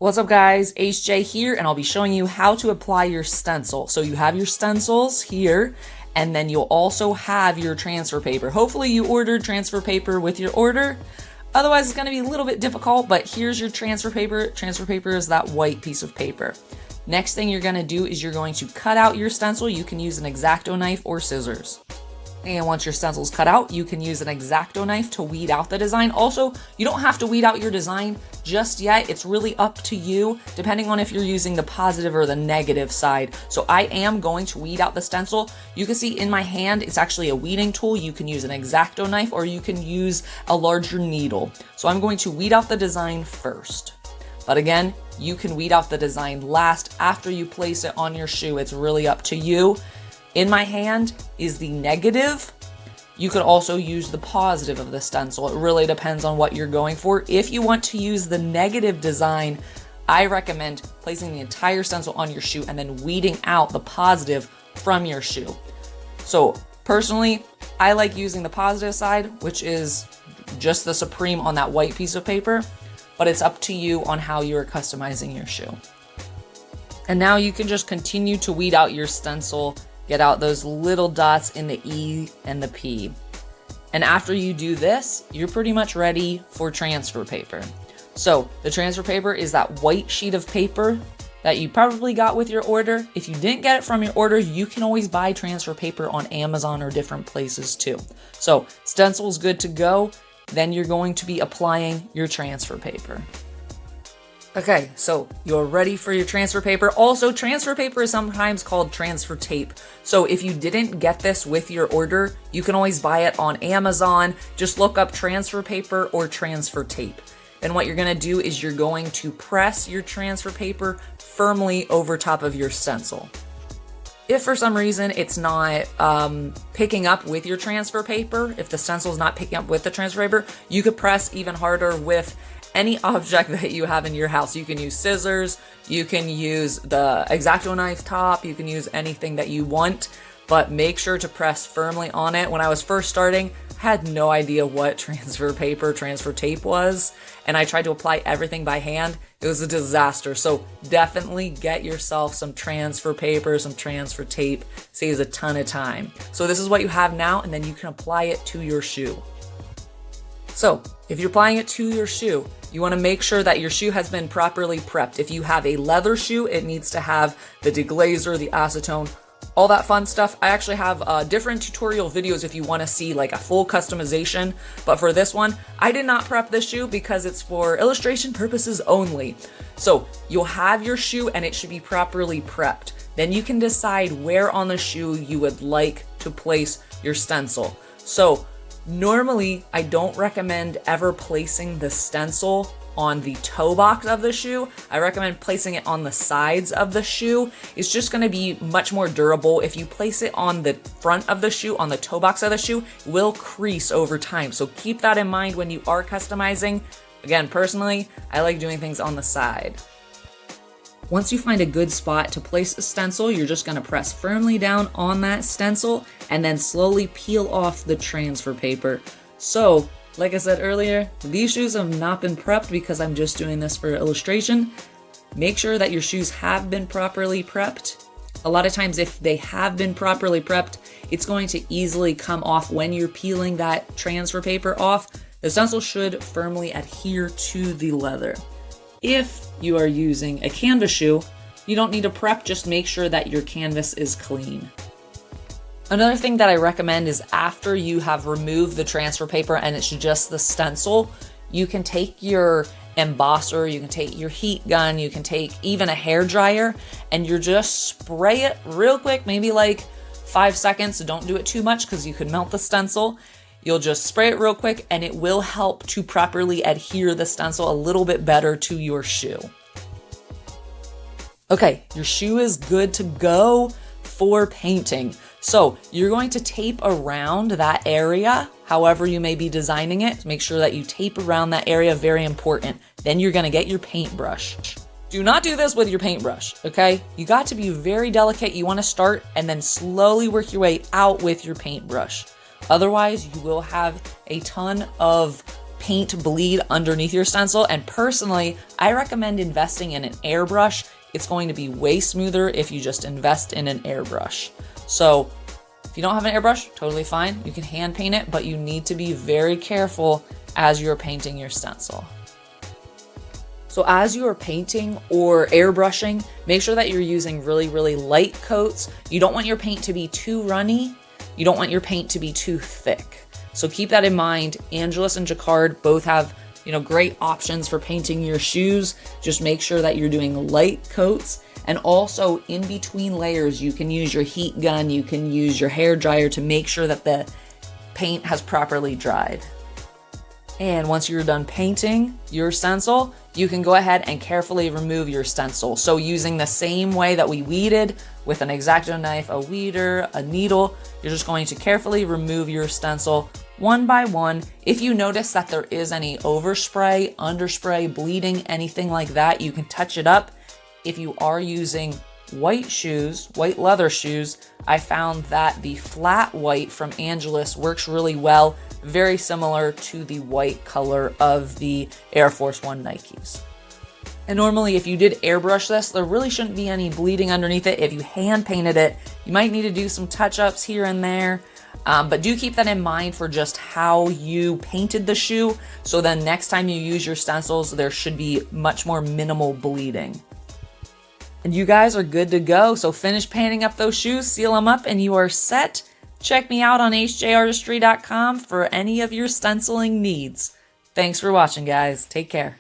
What's up guys, HJ here, and I'll be showing you how to apply your stencil. So you have your stencils here, and then you'll also have your transfer paper. Hopefully you ordered transfer paper with your order. Otherwise it's gonna be a little bit difficult, but here's your transfer paper. Transfer paper is that white piece of paper. Next thing you're gonna do is you're going to cut out your stencil. You can use an X-Acto knife or scissors. And once your stencil's cut out, you can use an X-Acto knife to weed out the design. Also, you don't have to weed out your design just yet. It's really up to you, depending on if you're using the positive or the negative side. So I am going to weed out the stencil. You can see in my hand, it's actually a weeding tool. You can use an X-Acto knife or you can use a larger needle. So I'm going to weed out the design first. But again, you can weed out the design last after you place it on your shoe. It's really up to you. In my hand is the negative. You could also use the positive of the stencil. It really depends on what you're going for. If you want to use the negative design, I recommend placing the entire stencil on your shoe and then weeding out the positive from your shoe. So personally, I like using the positive side, which is just the supreme on that white piece of paper, but it's up to you on how you're customizing your shoe. And now you can just continue to weed out your stencil. Get out those little dots in the E and the P. And after you do this, you're pretty much ready for transfer paper. So the transfer paper is that white sheet of paper that you probably got with your order. If you didn't get it from your order, you can always buy transfer paper on Amazon or different places too. So stencil's good to go. Then you're going to be applying your transfer paper. Okay, so you're ready for your transfer paper. Also, transfer paper is sometimes called transfer tape. So if you didn't get this with your order, you can always buy it on Amazon. Just look up transfer paper or transfer tape. And what you're gonna do is you're going to press your transfer paper firmly over top of your stencil. If for some reason it's not picking up with your transfer paper, if the stencil is not picking up with the transfer paper, you could press even harder with any object that you have in your house. You can use scissors, you can use the X-Acto knife top, you can use anything that you want, but make sure to press firmly on it. When I was first starting, I had no idea what transfer paper, transfer tape was, and I tried to apply everything by hand. It was a disaster. So definitely get yourself some transfer paper, some transfer tape. Saves a ton of time. So this is what you have now, and then you can apply it to your shoe. So if you're applying it to your shoe, you want to make sure that your shoe has been properly prepped. If you have a leather shoe, it needs to have the deglazer, the acetone, all that fun stuff. I actually have different tutorial videos if you want to see like a full customization. But for this one, I did not prep this shoe because it's for illustration purposes only. So you'll have your shoe and it should be properly prepped. Then you can decide where on the shoe you would like to place your stencil. So normally, I don't recommend ever placing the stencil on the toe box of the shoe. I recommend placing it on the sides of the shoe. It's just going to be much more durable. If you place it on the front of the shoe, on the toe box of the shoe, it will crease over time. So keep that in mind when you are customizing. Again, personally, I like doing things on the side. Once you find a good spot to place a stencil, you're just gonna press firmly down on that stencil and then slowly peel off the transfer paper. So, like I said earlier, these shoes have not been prepped because I'm just doing this for illustration. Make sure that your shoes have been properly prepped. A lot of times if they have been properly prepped, it's going to easily come off when you're peeling that transfer paper off. The stencil should firmly adhere to the leather. If you are using a canvas shoe, you don't need to prep, just make sure that your canvas is clean. Another thing that I recommend is after you have removed the transfer paper and it's just the stencil, you can take your embosser, you can take your heat gun, you can take even a hair dryer, and you just spray it real quick, maybe like 5 seconds. So don't do it too much because you could melt the stencil. You'll just spray it real quick and it will help to properly adhere the stencil a little bit better to your shoe. Okay, your shoe is good to go for painting. So you're going to tape around that area, however you may be designing it. Make sure that you tape around that area, very important. Then you're gonna get your paintbrush. Do not do this with your paintbrush, okay? You got to be very delicate. You wanna start and then slowly work your way out with your paintbrush. Otherwise, you will have a ton of paint bleed underneath your stencil. And personally, I recommend investing in an airbrush. It's going to be way smoother if you just invest in an airbrush. So if you don't have an airbrush, totally fine. You can hand paint it, but you need to be very careful as you're painting your stencil. So as you are painting or airbrushing, make sure that you're using really, really light coats. You don't want your paint to be too runny. You don't want your paint to be too thick. So keep that in mind. Angelus and Jacquard both have, great options for painting your shoes. Just make sure that you're doing light coats. And also in between layers, you can use your heat gun, you can use your hair dryer to make sure that the paint has properly dried. And once you're done painting your stencil, you can go ahead and carefully remove your stencil. So using the same way that we weeded with an X-Acto knife, a weeder, a needle, you're just going to carefully remove your stencil one by one. If you notice that there is any overspray, underspray, bleeding, anything like that, you can touch it up. If you are using white shoes, white leather shoes, I found that the flat white from Angelus works really well, very similar to the white color of the Air Force One Nikes. And normally if you did airbrush this, there really shouldn't be any bleeding underneath it. If you hand painted it, you might need to do some touch-ups here and there, but do keep that in mind for just how you painted the shoe. So then next time you use your stencils, there should be much more minimal bleeding. And you guys are good to go. So finish painting up those shoes, seal them up, and you are set. Check me out on hjartistry.com for any of your stenciling needs. Thanks for watching, guys. Take care.